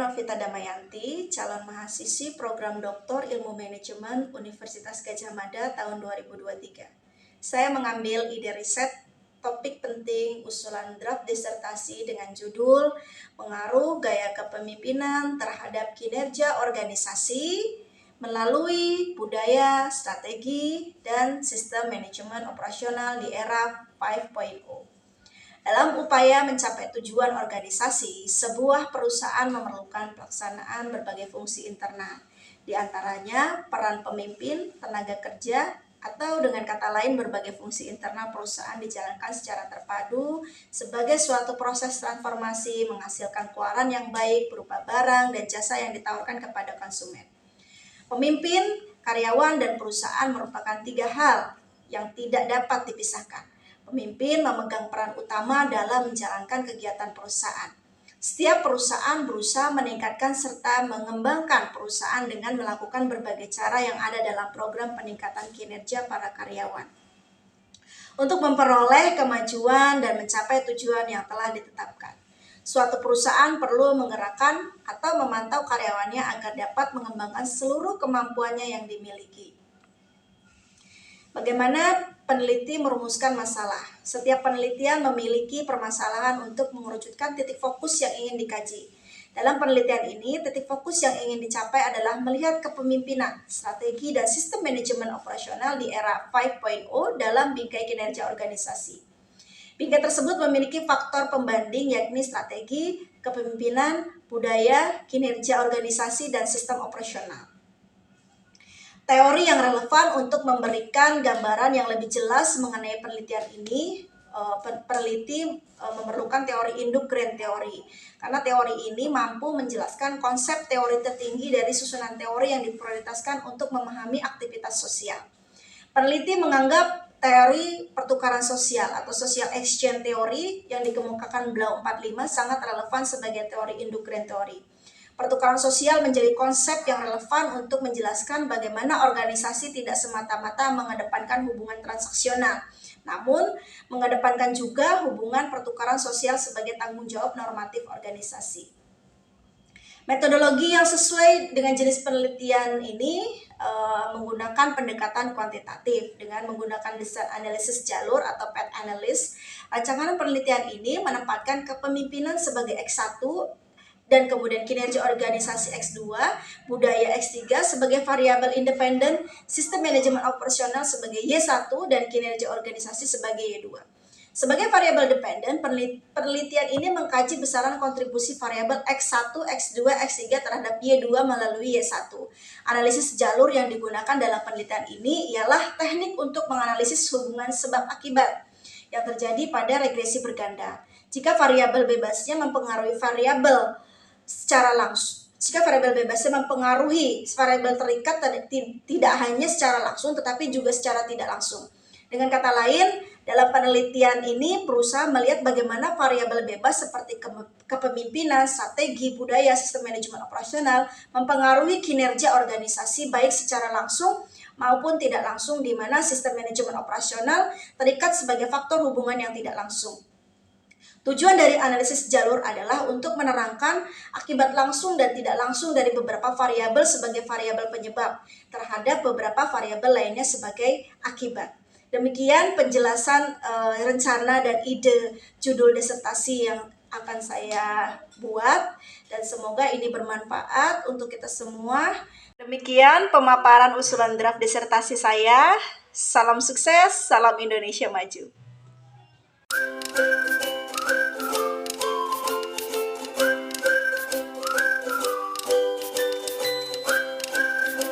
Novita Damayanti, calon mahasiswi program Doktor Ilmu Manajemen Universitas Gadjah Mada tahun 2023. Saya mengambil ide riset topik penting usulan draft disertasi dengan judul Pengaruh Gaya Kepemimpinan terhadap Kinerja Organisasi melalui Budaya, Strategi, dan Sistem Manajemen Operasional di Era 5.0. Dalam upaya mencapai tujuan organisasi, sebuah perusahaan memerlukan pelaksanaan berbagai fungsi internal, di antaranya peran pemimpin, tenaga kerja, atau dengan kata lain berbagai fungsi internal perusahaan dijalankan secara terpadu sebagai suatu proses transformasi menghasilkan keluaran yang baik berupa barang dan jasa yang ditawarkan kepada konsumen. Pemimpin, karyawan, dan perusahaan merupakan tiga hal yang tidak dapat dipisahkan. Pemimpin memegang peran utama dalam menjalankan kegiatan perusahaan. Setiap perusahaan berusaha meningkatkan serta mengembangkan perusahaan dengan melakukan berbagai cara yang ada dalam program peningkatan kinerja para karyawan. Untuk memperoleh kemajuan dan mencapai tujuan yang telah ditetapkan, suatu perusahaan perlu menggerakkan atau memantau karyawannya agar dapat mengembangkan seluruh kemampuannya yang dimiliki. Bagaimana peneliti merumuskan masalah? Setiap penelitian memiliki permasalahan untuk mengerucutkan titik fokus yang ingin dikaji. Dalam penelitian ini, titik fokus yang ingin dicapai adalah melihat kepemimpinan, strategi, dan sistem manajemen operasional di era 5.0 dalam bingkai kinerja organisasi. Bingkai tersebut memiliki faktor pembanding yakni strategi, kepemimpinan, budaya, kinerja organisasi, dan sistem operasional. Teori yang relevan untuk memberikan gambaran yang lebih jelas mengenai penelitian ini, peneliti memerlukan teori induk grand teori. Karena teori ini mampu menjelaskan konsep teori tertinggi dari susunan teori yang diprioritaskan untuk memahami aktivitas sosial. Peneliti menganggap teori pertukaran sosial atau social exchange teori yang dikemukakan Blau 45 sangat relevan sebagai teori induk grand teori. Pertukaran sosial menjadi konsep yang relevan untuk menjelaskan bagaimana organisasi tidak semata-mata mengedepankan hubungan transaksional, namun mengedepankan juga hubungan pertukaran sosial sebagai tanggung jawab normatif organisasi. Metodologi yang sesuai dengan jenis penelitian ini menggunakan pendekatan kuantitatif dengan menggunakan desain analisis jalur atau path analysis. Rancangan penelitian ini menempatkan kepemimpinan sebagai X1 dan kemudian kinerja organisasi X2, budaya X3 sebagai variabel independen, sistem manajemen operasional sebagai Y1, dan kinerja organisasi sebagai Y2. Sebagai variabel dependen, penelitian ini mengkaji besaran kontribusi variabel X1, X2, X3 terhadap Y2 melalui Y1. Analisis jalur yang digunakan dalam penelitian ini ialah teknik untuk menganalisis hubungan sebab akibat yang terjadi pada regresi berganda. Jika variabel bebasnya mempengaruhi variabel secara langsung, jika variabel bebasnya mempengaruhi variabel terikat tidak hanya secara langsung tetapi juga secara tidak langsung. Dengan kata lain, dalam penelitian ini berusaha melihat bagaimana variabel bebas seperti kepemimpinan, strategi, budaya, sistem manajemen operasional mempengaruhi kinerja organisasi baik secara langsung maupun tidak langsung, di mana sistem manajemen operasional terikat sebagai faktor hubungan yang tidak langsung. Tujuan dari analisis jalur adalah untuk menerangkan akibat langsung dan tidak langsung dari beberapa variabel sebagai variabel penyebab terhadap beberapa variabel lainnya sebagai akibat. Demikian penjelasan rencana dan ide judul disertasi yang akan saya buat, dan semoga ini bermanfaat untuk kita semua. Demikian pemaparan usulan draft disertasi saya. Salam sukses, salam Indonesia Maju.